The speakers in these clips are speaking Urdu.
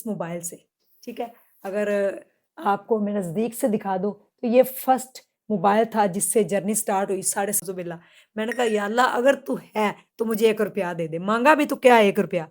اس موبائل سے، ٹھیک ہے؟ اگر آپ کو میں نزدیک سے دکھا دوں تو یہ فرسٹ موبائل تھا جس سے جرنی سٹارٹ ہوئی 750 باللہ۔ میں نے کہا یا اللہ اگر تو ہے تو مجھے 1 روپیہ دے دے، مانگا بھی تو کیا 1 روپیہ،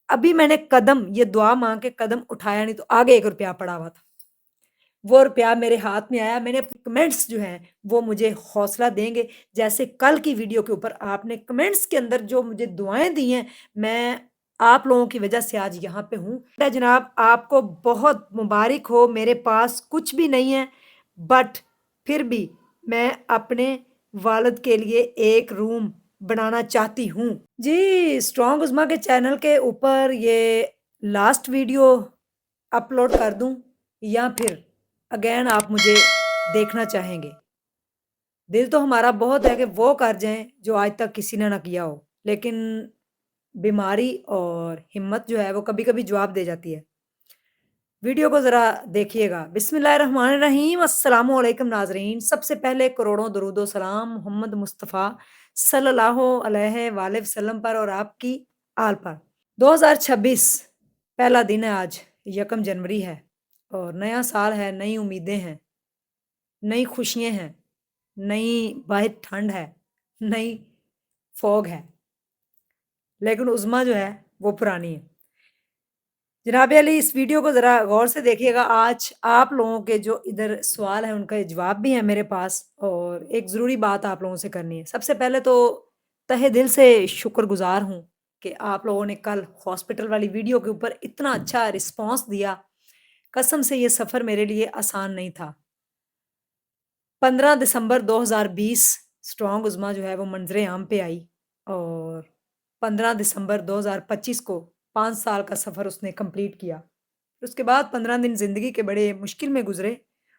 ابھی میں نے قدم یہ دعا مانگ کے قدم اٹھایا نہیں تو آگے 1 روپیہ پڑا ہوا تھا، وہ روپیہ میرے ہاتھ میں آیا۔ میں نے اپنے کمنٹس جو ہیں وہ مجھے حوصلہ دیں گے، جیسے کل کی ویڈیو کے اوپر آپ نے کمنٹس کے اندر جو مجھے دعائیں دی ہیں، میں آپ لوگوں کی وجہ سے آج یہاں پہ ہوں۔ جناب آپ کو بہت مبارک ہو، میرے پاس کچھ بھی نہیں ہے بٹ پھر بھی میں اپنے والد کے لیے ایک روم بنانا چاہتی ہوں۔ جی اسٹرانگ عظما کے چینل کے اوپر یہ لاسٹ ویڈیو اپلوڈ کر دوں یا پھر اگین آپ مجھے دیکھنا چاہیں گے؟ دل تو ہمارا بہت ہے کہ وہ کر جائیں جو آج تک کسی نے نہ کیا ہو، لیکن بیماری اور ہمت جو ہے وہ کبھی کبھی جواب دے جاتی ہے۔ ویڈیو کو ذرا دیکھیے گا۔ بسم اللہ الرحمن الرحیم۔ السلام علیکم ناظرین، سب سے پہلے کروڑوں درود و سلام محمد مصطفیٰ صلی اللہ علیہ وآلہ وسلم پر اور آپ کی آل پر۔ 2026 پہلا دن ہے آج، 1 جنوری ہے اور نیا سال ہے، نئی امیدیں ہیں، نئی خوشیاں ہیں، نئی باہر ٹھنڈ ہے، نئی فوگ ہے، لیکن عظما جو ہے وہ پرانی ہے۔ جناب علی اس ویڈیو کو ذرا غور سے دیکھیے گا۔ آج آپ لوگوں کے جو ادھر سوال ہیں ان کا جواب بھی ہے میرے پاس، اور ایک ضروری بات آپ لوگوں سے کرنی ہے۔ سب سے پہلے تو تہہ دل سے شکر گزار ہوں کہ آپ لوگوں نے کل ہاسپٹل والی ویڈیو کے اوپر اتنا اچھا رسپانس دیا۔ قسم سے یہ سفر میرے لیے آسان نہیں تھا۔ 15 دسمبر 2020 اسٹرانگ عظما جو ہے وہ منظر عام پہ آئی، اور 15 دسمبر 2025 کو 5 سال کا سفر اس نے کمپلیٹ کیا۔ اس کے بعد 15 دن زندگی کے بڑے مشکل میں گزرے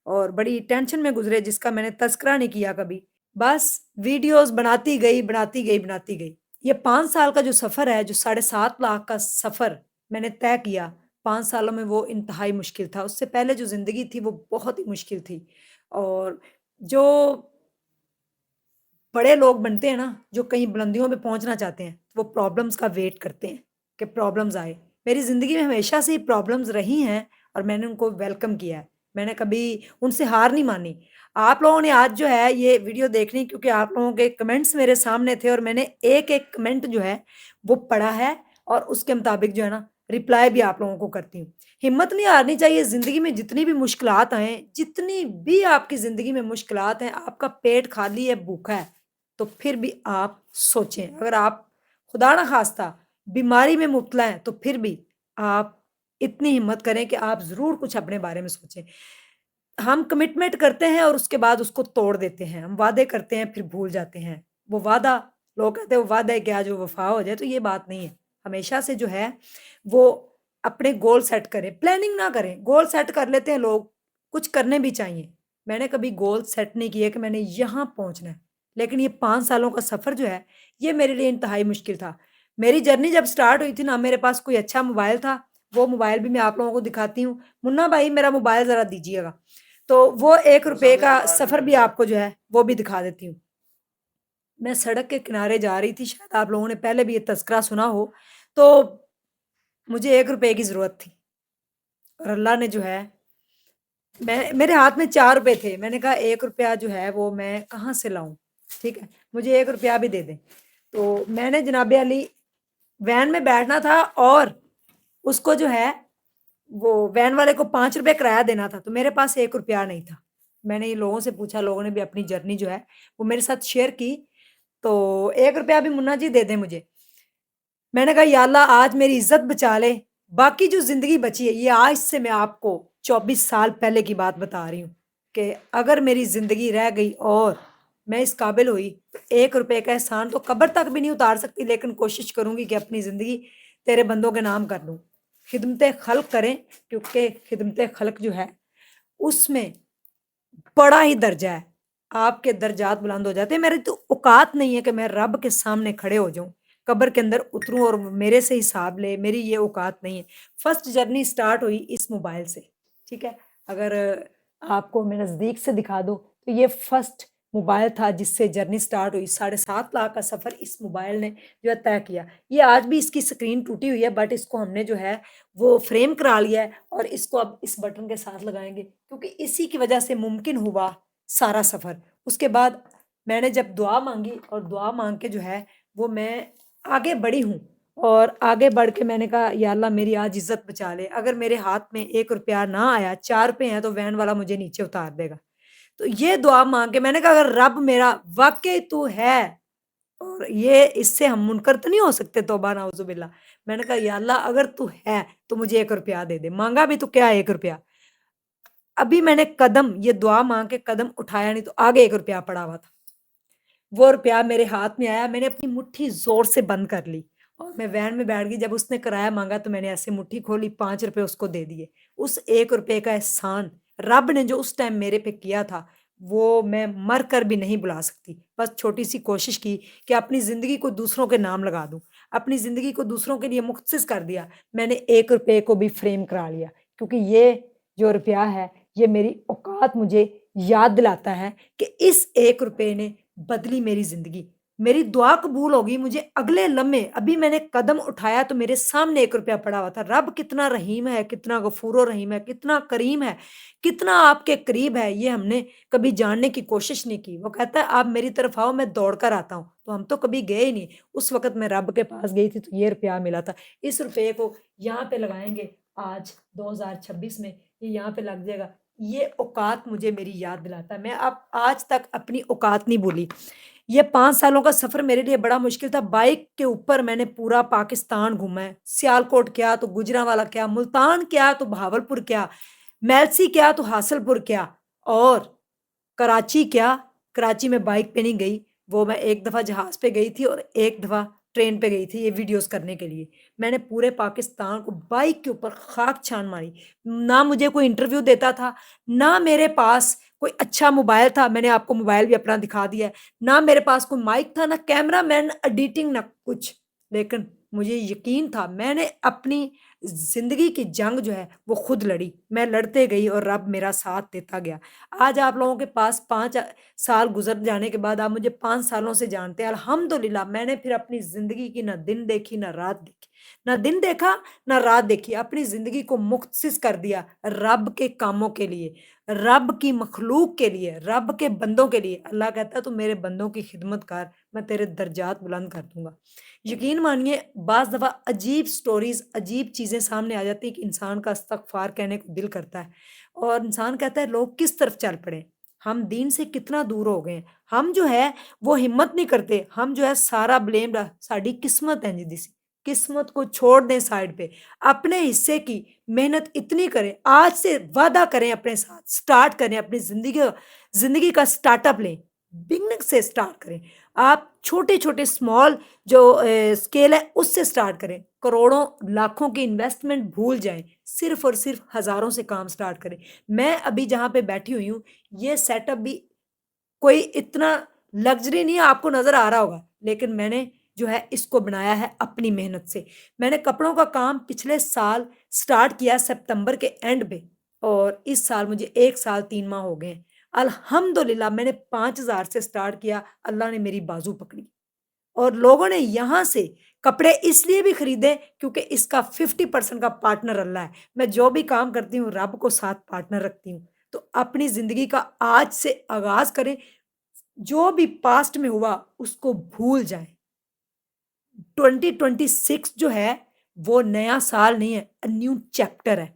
اور بڑی ٹینشن میں گزرے، جس کا میں نے تذکرہ نہیں کیا کبھی۔ بس ویڈیوز بناتی گئی بناتی گئی بناتی گئی۔ یہ 5 سال کا جو سفر ہے، جو 7.5 لاکھ کا سفر میں نے طے کیا 5 سالوں میں، وہ انتہائی مشکل تھا۔ اس سے پہلے جو زندگی تھی وہ بہت ہی مشکل تھی، اور جو بڑے لوگ بنتے ہیں نا، جو کئی بلندیوں پہ پہنچنا چاہتے ہیں، وہ پرابلمز کا ویٹ کرتے ہیں کہ پرابلمز آئے۔ میری زندگی میں ہمیشہ سے ہی پرابلمز رہی ہیں اور میں نے ان کو ویلکم کیا ہے، میں نے کبھی ان سے ہار نہیں مانی۔ آپ لوگوں نے آج جو ہے یہ ویڈیو دیکھنی کیونکہ آپ لوگوں کے کمنٹس میرے سامنے تھے، اور میں نے ایک ایک کمنٹ جو ہے وہ پڑھا ہے، اور اس کے مطابق جو ہے نا رپلائی بھی آپ لوگوں کو کرتی ہوں۔ ہمت نہیں ہارنی چاہیے زندگی میں، جتنی بھی مشکلات آئیں، جتنی بھی آپ کی زندگی میں مشکلات ہیں، آپ کا پیٹ خالی ہے، بھوکا ہے، تو پھر بھی آپ سوچیں۔ اگر آپ خدا نہ خواستہ بیماری میں مبتلا ہیں تو پھر بھی آپ اتنی ہمت کریں کہ آپ ضرور کچھ اپنے بارے میں سوچیں۔ ہم کمٹمنٹ کرتے ہیں اور اس کے بعد اس کو توڑ دیتے ہیں، ہم وعدے کرتے ہیں پھر بھول جاتے ہیں۔ وہ وعدہ، لوگ کہتے ہیں وہ وعدہ ہے کہ آج وہ وفا ہو جائے، تو یہ بات نہیں ہے۔ ہمیشہ سے جو ہے وہ اپنے گول سیٹ کریں، پلاننگ نہ کریں۔ گول سیٹ کر لیتے ہیں لوگ، کچھ کرنے بھی چاہیے۔ میں نے کبھی گول سیٹ نہیں کیے کہ میں نے یہاں پہنچنا ہے، لیکن یہ 5 سالوں کا سفر جو ہے یہ میرے لیے انتہائی مشکل تھا۔ میری جرنی جب سٹارٹ ہوئی تھی نا، میرے پاس کوئی اچھا موبائل تھا، وہ موبائل بھی میں آپ لوگوں کو دکھاتی ہوں۔ منا بھائی میرا موبائل ذرا دیجیے گا، تو وہ 1 روپے کا سفر بھی آپ کو جو ہے وہ بھی دکھا دیتی ہوں۔ میں سڑک کے کنارے جا رہی تھی، شاید آپ لوگوں نے پہلے بھی یہ تذکرہ سنا ہو، تو مجھے 1 روپے کی ضرورت تھی، اور اللہ نے جو ہے میرے ہاتھ میں 4 روپے تھے۔ میں نے کہا 1 روپیہ جو ہے وہ میں کہاں سے لاؤں، ٹھیک ہے، مجھے 1 روپیہ بھی دے دیں۔ تو میں نے جناب علی وین میں بیٹھنا تھا، اور اس کو جو ہے وہ وین والے کو 5 روپے کرایہ دینا تھا، تو میرے پاس 1 روپیہ نہیں تھا۔ میں نے یہ لوگوں سے پوچھا، لوگوں نے بھی اپنی جرنی جو ہے وہ میرے ساتھ شیئر کی، تو 1 روپیہ بھی منا جی دے دیں مجھے۔ میں نے کہا یا اللہ آج میری عزت بچا لے، باقی جو زندگی بچی ہے، یہ آج سے میں آپ کو 24 سال پہلے کی بات بتا رہی ہوں کہ اگر میری زندگی رہ گئی اور میں اس قابل ہوئی تو 1 روپے کا احسان تو قبر تک بھی نہیں اتار سکتی، لیکن کوشش کروں گی کہ اپنی زندگی تیرے بندوں کے نام کر دوں۔ خدمت خلق کریں، کیونکہ خدمت خلق جو ہے اس میں بڑا ہی درجہ ہے، آپ کے درجات بلند ہو جاتے ہیں۔ میری تو اوقات نہیں ہے کہ میں رب کے سامنے کھڑے ہو جاؤں، قبر کے اندر اتروں اور میرے سے حساب لے، میری یہ اوقات نہیں ہے۔ فرسٹ جرنی سٹارٹ ہوئی اس موبائل سے، ٹھیک ہے؟ اگر آپ کو میں نزدیک سے دکھا دوں تو یہ فرسٹ موبائل تھا جس سے جرنی سٹارٹ ہوئی، 7.5 لاکھ کا سفر اس موبائل نے جو ہے طے کیا۔ یہ آج بھی اس کی اسکرین ٹوٹی ہوئی ہے، بٹ اس کو ہم نے جو ہے وہ فریم کرا لیا ہے اور اس کو اب اس بٹن کے ساتھ لگائیں گے، کیونکہ اسی کی وجہ سے ممکن ہوا سارا سفر۔ اس کے بعد میں نے جب دعا مانگی اور دعا مانگ کے جو ہے وہ میں آگے بڑھی ہوں، اور آگے بڑھ کے میں نے کہا یا اللہ میری آج عزت بچا لے، اگر میرے ہاتھ میں 1 روپیہ نہ آیا، 4 روپے ہیں تو وین والا مجھے نیچے اتار دے گا۔ تو یہ دعا مانگ کے میں نے کہا اگر رب میرا واقعی تو ہے اور یہ اس سے ہم منکر تو نہیں ہو سکتے، توبہ نعوذ باللہ، میں نے کہا یا اللہ اگر تو ہے تو مجھے 1 روپیہ دے دے۔ مانگا بھی تو کیا 1 روپیہ، ابھی میں نے قدم یہ دعا مانگ کے قدم اٹھایا نہیں تو آگے 1 روپیہ پڑا ہوا تھا، وہ روپیہ میرے ہاتھ میں آیا، میں نے اپنی مٹھی زور سے بند کر لی اور میں وین میں بیٹھ گئی۔ جب اس نے کرایہ مانگا تو میں نے ایسے مٹھی کھولی، 5 روپے اس کو دے دیے۔ اس 1 روپے کا احسان رب نے جو اس ٹائم میرے پہ کیا تھا وہ میں مر کر بھی نہیں بلا سکتی۔ بس چھوٹی سی کوشش کی کہ اپنی زندگی کو دوسروں کے نام لگا دوں، اپنی زندگی کو دوسروں کے لیے مختص کر دیا۔ میں نے 1 روپے کو بھی فریم کرا لیا، کیونکہ یہ جو روپیہ ہے یہ میری اوقات مجھے یاد دلاتا ہے کہ اس 1 روپے نے بدلی میری زندگی۔ میری دعا قبول ہوگی، مجھے اگلے لمحے ابھی میں نے قدم اٹھایا تو میرے سامنے 1 روپیہ پڑا ہوا تھا۔ رب کتنا رحیم ہے، کتنا غفور و رحیم ہے، کتنا کریم ہے، کتنا آپ کے قریب ہے، یہ ہم نے کبھی جاننے کی کوشش نہیں کی۔ وہ کہتا ہے آپ میری طرف آؤ میں دوڑ کر آتا ہوں، تو ہم تو کبھی گئے ہی نہیں۔ اس وقت میں رب کے پاس گئی تھی تو یہ روپیہ ملا تھا۔ اس روپے کو یہاں پہ لگائیں گے، آج 2026 میں یہ یہاں پہ لگ جائے گا۔ یہ اوقات مجھے میری یاد دلاتا ہے، میں اب آج تک اپنی اوقات نہیں بھولی۔ یہ 5 سالوں کا سفر میرے لیے بڑا مشکل تھا، بائک کے اوپر میں نے پورا پاکستان گھوما ہے، سیالکوٹ کیا تو گجرانوالا کیا، ملتان کیا تو بہاولپور کیا، میلسی کیا تو حاصل پور کیا، اور کراچی کیا۔ کراچی میں بائک پہ نہیں گئی، وہ میں ایک دفعہ جہاز پہ گئی تھی اور ایک دفعہ ٹرین پہ گئی تھی یہ ویڈیوز کرنے کے لیے۔ میں نے پورے پاکستان کو بائک کے اوپر خاک چھان ماری، نہ مجھے کوئی انٹرویو دیتا تھا، نہ میرے پاس کوئی اچھا موبائل تھا، میں نے آپ کو موبائل بھی اپنا دکھا دیا ہے، نہ میرے پاس کوئی مائک تھا، نہ کیمرہ مین، ایڈیٹنگ، نہ کچھ، لیکن مجھے یقین تھا میں نے اپنی زندگی کی جنگ جو ہے وہ خود لڑی، میں لڑتے گئی اور رب میرا ساتھ دیتا گیا۔ آج آپ لوگوں کے پاس 5 سال گزر جانے کے بعد آپ مجھے 5 سالوں سے جانتے ہیں، الحمدللہ میں نے پھر اپنی زندگی کی نہ دن دیکھی نہ رات دیکھی، نہ دن دیکھا نہ رات دیکھی، اپنی زندگی کو مختص کر دیا رب کے کاموں کے لیے، رب کی مخلوق کے لیے، رب کے بندوں کے لیے۔ اللہ کہتا ہے تو میرے بندوں کی خدمت کر، میں تیرے درجات بلند کر دوں گا۔ یقین مانیے بعض دفعہ عجیب سٹوریز، عجیب چیزیں سامنے آ جاتی ہیں کہ انسان کا استغفار کہنے کو دل کرتا ہے، اور انسان کہتا ہے لوگ کس طرف چل پڑے، ہم دین سے کتنا دور ہو گئے ہیں۔ ہم جو ہے وہ ہمت نہیں کرتے، ہم جو ہے سارا بلیم ساری قسمت ہے جی سی، قسمت کو چھوڑ دیں سائڈ پہ، اپنے حصے کی محنت اتنی کریں، آج سے وعدہ کریں اپنے ساتھ، سٹارٹ کریں اپنی زندگی کا سٹارٹ اپ لیں، بگننگ سے سٹارٹ کریں۔ آپ چھوٹے چھوٹے سمال جو اسکیل ہے اس سے سٹارٹ کریں، کروڑوں لاکھوں کی انویسٹمنٹ بھول جائیں، صرف اور صرف ہزاروں سے کام سٹارٹ کریں۔ میں ابھی جہاں پہ بیٹھی ہوئی ہوں یہ سیٹ اپ بھی کوئی اتنا لگژری نہیں ہے، آپ کو نظر آ رہا ہوگا، لیکن میں نے جو ہے اس کو بنایا ہے اپنی محنت سے۔ میں نے کپڑوں کا کام پچھلے سال سٹارٹ کیا سپتمبر کے اینڈ پہ، اور اس سال مجھے 1 سال 3 ماہ ہو گئے ہیں۔ الحمدللہ میں نے 5,000 سے سٹارٹ کیا، اللہ نے میری بازو پکڑی، اور لوگوں نے یہاں سے کپڑے اس لیے بھی خریدے کیونکہ اس کا 50% کا پارٹنر اللہ ہے۔ میں جو بھی کام کرتی ہوں رب کو ساتھ پارٹنر رکھتی ہوں۔ تو اپنی زندگی کا آج سے آغاز کریں، جو بھی پاسٹ میں ہوا اس کو بھول جائیں۔ 2026 جو ہے وہ نیا سال نہیں ہے، نیو چیپٹر ہے۔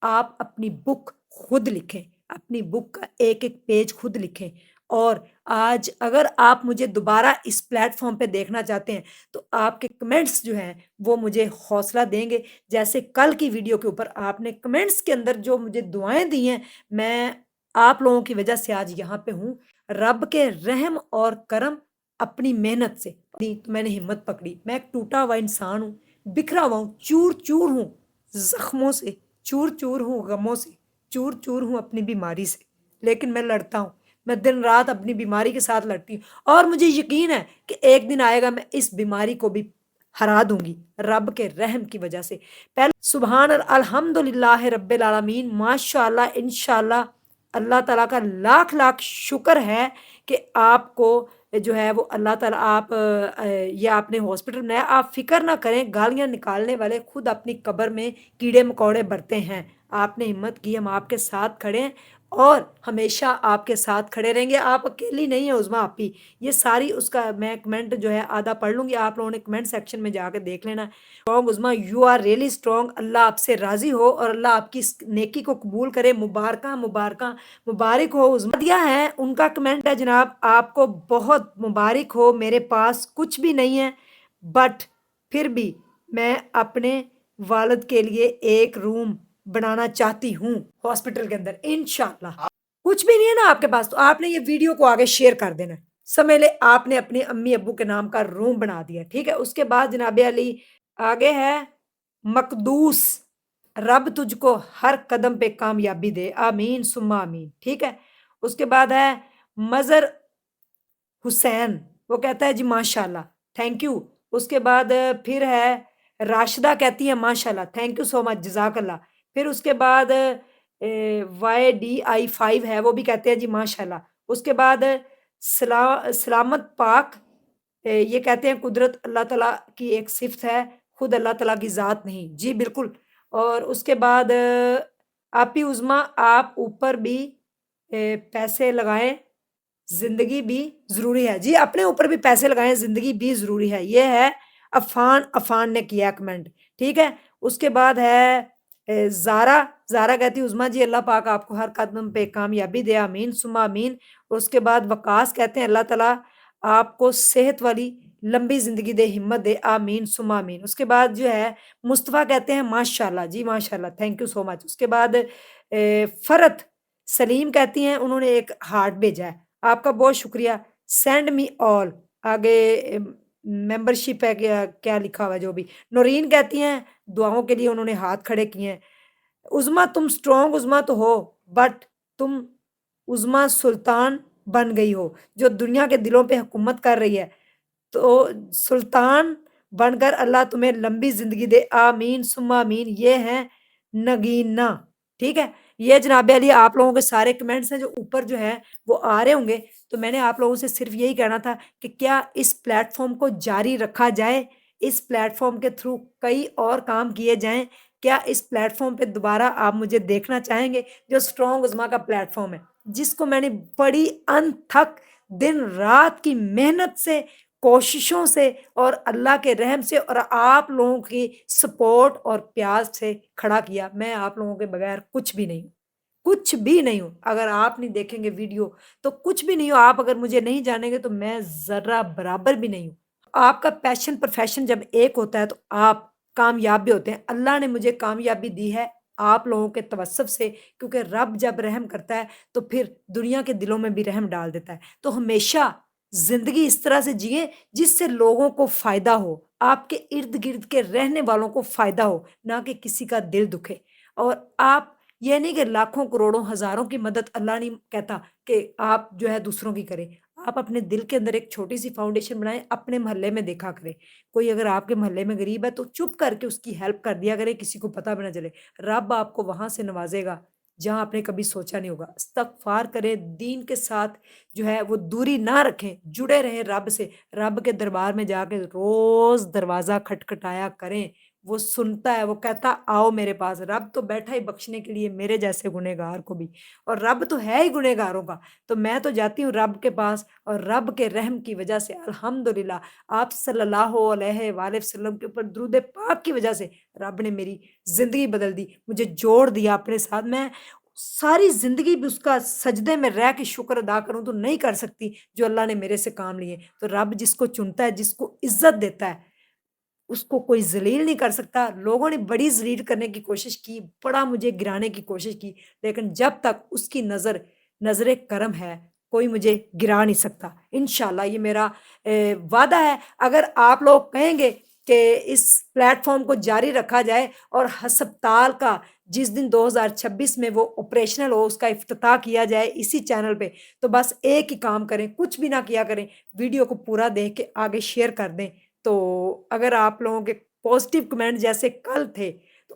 آپ اپنی بک خود لکھیں، اپنی بک کا ایک ایک پیج خود لکھیں، اور آج اگر آپ مجھے دوبارہ اس پلیٹ فارم پہ دیکھنا چاہتے ہیں تو آپ کے کمنٹس جو ہیں وہ مجھے حوصلہ دیں گے۔ جیسے کل کی ویڈیو کے اوپر آپ نے کمنٹس کے اندر جو مجھے دعائیں دی ہیں، میں آپ لوگوں کی وجہ سے آج یہاں پہ ہوں۔ رب کے رحم اور کرم، اپنی محنت سے تو میں نے ہمت پکڑی۔ میں ایک ٹوٹا ہوا انسان ہوں، بکھرا ہوا ہوں، چور چور ہوں زخموں سے، چور چور ہوں غموں سے، چور چور ہوں اپنی بیماری سے، لیکن میں لڑتا ہوں، میں دن رات اپنی بیماری کے ساتھ لڑتی ہوں، اور مجھے یقین ہے کہ ایک دن آئے گا میں اس بیماری کو بھی ہرا دوں گی رب کے رحم کی وجہ سے۔ پہلے سبحان الحمد للہ رب العالمین، ماشاء اللہ، انشاء اللہ اللہ تعالیٰ کا لاکھ لاکھ شکر ہے کہ آپ کو جو ہے وہ اللہ تعالیٰ آپ یہ آپ نے ہاسپٹل بنایا، آپ فکر نہ کریں، گالیاں نکالنے والے خود اپنی قبر میں کیڑے مکوڑے برتے ہیں۔ آپ نے ہمت کی، ہم آپ کے ساتھ کھڑے ہیں اور ہمیشہ آپ کے ساتھ کھڑے رہیں گے، آپ اکیلی نہیں ہیں عظمیٰ آپی۔ یہ ساری اس کا میں کمنٹ جو ہے آدھا پڑھ لوں گی، آپ لوگوں نے کمنٹ سیکشن میں جا کے دیکھ لینا۔ Strong Uzma, you are really strong, اللہ آپ سے راضی ہو اور اللہ آپ کی اس نیکی کو قبول کرے، مبارکہ مبارکہ مبارک ہو عظمیٰ دیا ہے، ان کا کمنٹ ہے جناب، آپ کو بہت مبارک ہو، میرے پاس کچھ بھی نہیں ہے بٹ پھر بھی میں اپنے والد کے لیے ایک روم بنانا چاہتی ہوں ہاسپٹل کے اندر انشاءاللہ۔ کچھ بھی نہیں ہے نا آپ کے پاس، تو آپ نے یہ ویڈیو کو آگے شیئر کر دینا ہے۔ سمجھ لے آپ نے اپنی امی ابو کے نام کا روم بنا دیا، ٹھیک ہے۔ اس کے بعد جناب علی آگے ہے مقدوس، رب تجھ کو ہر قدم پہ کامیابی دے، آمین ثم آمین، ٹھیک ہے۔ اس کے بعد ہے مظہر حسین، وہ کہتا ہے جی ماشاء اللہ، تھینک یو۔ اس کے بعد پھر ہے راشدہ، کہتی ہے ماشاء اللہ، تھینک یو سو مچ، جزاک اللہ۔ پھر اس کے بعد YDI5 ہے، وہ بھی کہتے ہیں جی ماشاء اللہ۔ اس کے بعد سلامت پاک، یہ کہتے ہیں قدرت اللہ تعالیٰ کی ایک صفت ہے، خود اللہ تعالیٰ کی ذات نہیں، جی بالکل۔ اور اس کے بعد آپی عظمیٰ، آپ اوپر بھی پیسے لگائیں، زندگی بھی ضروری ہے، جی اپنے اوپر بھی پیسے لگائیں، زندگی بھی ضروری ہے، یہ ہے عفان نے کیا کمنٹ، ٹھیک ہے۔ اس کے بعد ہے زارا کہتی عظمیٰ جی اللہ پاک آپ کو ہر قدم پہ کامیابی دے، آمین ثم آمین۔ اس کے بعد وقاص کہتے ہیں اللہ تعالیٰ آپ کو صحت والی لمبی زندگی دے، ہمت دے، آمین ثم آمین۔ اس کے بعد جو ہے مصطفیٰ کہتے ہیں ماشاءاللہ، جی ماشاءاللہ، تھینک یو سو مچ۔ اس کے بعد فرت سلیم کہتی ہیں، انہوں نے ایک ہارٹ بھیجا ہے، آپ کا بہت شکریہ، سینڈ می آل، آگے ممبر شپ ہے، کیا لکھا ہوا ہے جو بھی۔ نورین کہتی ہیں دعاؤں کے لیے انہوں نے ہاتھ کھڑے کیے ہیں۔ عظمیٰ تم اسٹرانگ عظمیٰ تو ہو بٹ تم عظمیٰ سلطان بن گئی ہو جو دنیا کے دلوں پہ حکومت کر رہی ہے، تو سلطان بن کر اللہ تمہیں لمبی زندگی دے، آمین ثم آمین۔ یہ ہے نگینا، ٹھیک ہے۔ یہ جناب علی آپ لوگوں کے سارے کمنٹس ہیں جو اوپر جو ہے وہ آ رہے ہوں گے، تو میں نے آپ لوگوں سے صرف یہی کہنا تھا کہ کیا اس پلیٹ فارم کو جاری رکھا جائے، اس پلیٹ فارم کے تھرو کئی اور کام کیے جائیں، کیا اس پلیٹ فارم پہ دوبارہ آپ مجھے دیکھنا چاہیں گے؟ جو اسٹرانگ عظمیٰ کا پلیٹ فارم ہے، جس کو میں نے بڑی انتھک دن رات کی محنت سے، کوششوں سے اور اللہ کے رحم سے اور آپ لوگوں کی سپورٹ اور پیار سے کھڑا کیا، میں آپ لوگوں کے بغیر کچھ بھی نہیں ہوں، کچھ بھی نہیں ہوں۔ اگر آپ نہیں دیکھیں گے ویڈیو تو کچھ بھی نہیں ہو، آپ اگر مجھے نہیں جانیں گے تو میں ذرہ برابر بھی نہیں ہوں۔ آپ کا پیشن پروفیشن جب ایک ہوتا ہے تو آپ کامیاب بھی ہوتے ہیں۔ اللہ نے مجھے کامیابی دی ہے آپ لوگوں کے توسط سے، کیونکہ رب جب رحم کرتا ہے تو پھر دنیا کے دلوں میں بھی رحم ڈال دیتا ہے۔ تو ہمیشہ زندگی اس طرح سے جئیں جس سے لوگوں کو فائدہ ہو، آپ کے ارد گرد کے رہنے والوں کو فائدہ ہو، نہ کہ کسی کا دل دکھے۔ اور آپ یہ نہیں کہ لاکھوں کروڑوں ہزاروں کی مدد اللہ نہیں کہتا کہ آپ جو ہے دوسروں کی کریں، آپ اپنے دل کے اندر ایک چھوٹی سی فاؤنڈیشن بنائیں، اپنے محلے میں دیکھا کریں، کوئی اگر آپ کے محلے میں غریب ہے تو چپ کر کے اس کی ہیلپ کر دیا کرے، کسی کو پتہ بھی نہ چلے، رب آپ کو وہاں سے نوازے گا جہاں آپ نے کبھی سوچا نہیں ہوگا۔ استغفار کریں، دین کے ساتھ جو ہے وہ دوری نہ رکھیں، جڑے رہیں رب سے، رب کے دربار میں جا کے روز دروازہ کھٹکھٹایا کریں، وہ سنتا ہے، وہ کہتا آؤ میرے پاس، رب تو بیٹھا ہی بخشنے کے لیے میرے جیسے گنہگار کو بھی، اور رب تو ہے ہی گنہگاروں کا، تو میں تو جاتی ہوں رب کے پاس، اور رب کے رحم کی وجہ سے الحمدللہ آپ صلی اللہ علیہ وآلہ وسلم کے اوپر درود پاک کی وجہ سے رب نے میری زندگی بدل دی، مجھے جوڑ دیا اپنے ساتھ۔ میں ساری زندگی بھی اس کا سجدے میں رہ کے شکر ادا کروں تو نہیں کر سکتی جو اللہ نے میرے سے کام لیے۔ تو رب جس کو چنتا ہے، جس کو عزت دیتا ہے، اس کو کوئی ذلیل نہیں کر سکتا۔ لوگوں نے بڑی ذلیل کرنے کی کوشش کی، بڑا مجھے گرانے کی کوشش کی، لیکن جب تک اس کی نظر کرم ہے کوئی مجھے گرا نہیں سکتا۔ انشاءاللہ یہ میرا وعدہ ہے۔ اگر آپ لوگ کہیں گے کہ اس پلیٹ فارم کو جاری رکھا جائے اور ہسپتال کا جس دن 2026 میں وہ آپریشنل ہو اس کا افتتاح کیا جائے اسی چینل پہ، تو بس ایک ہی کام کریں، کچھ بھی نہ کیا کریں، ویڈیو کو پورا دیکھ کے آگے شیئر کر دیں۔ تو اگر آپ لوگوں کے پازیٹیو کمنٹ جیسے کل تھے تو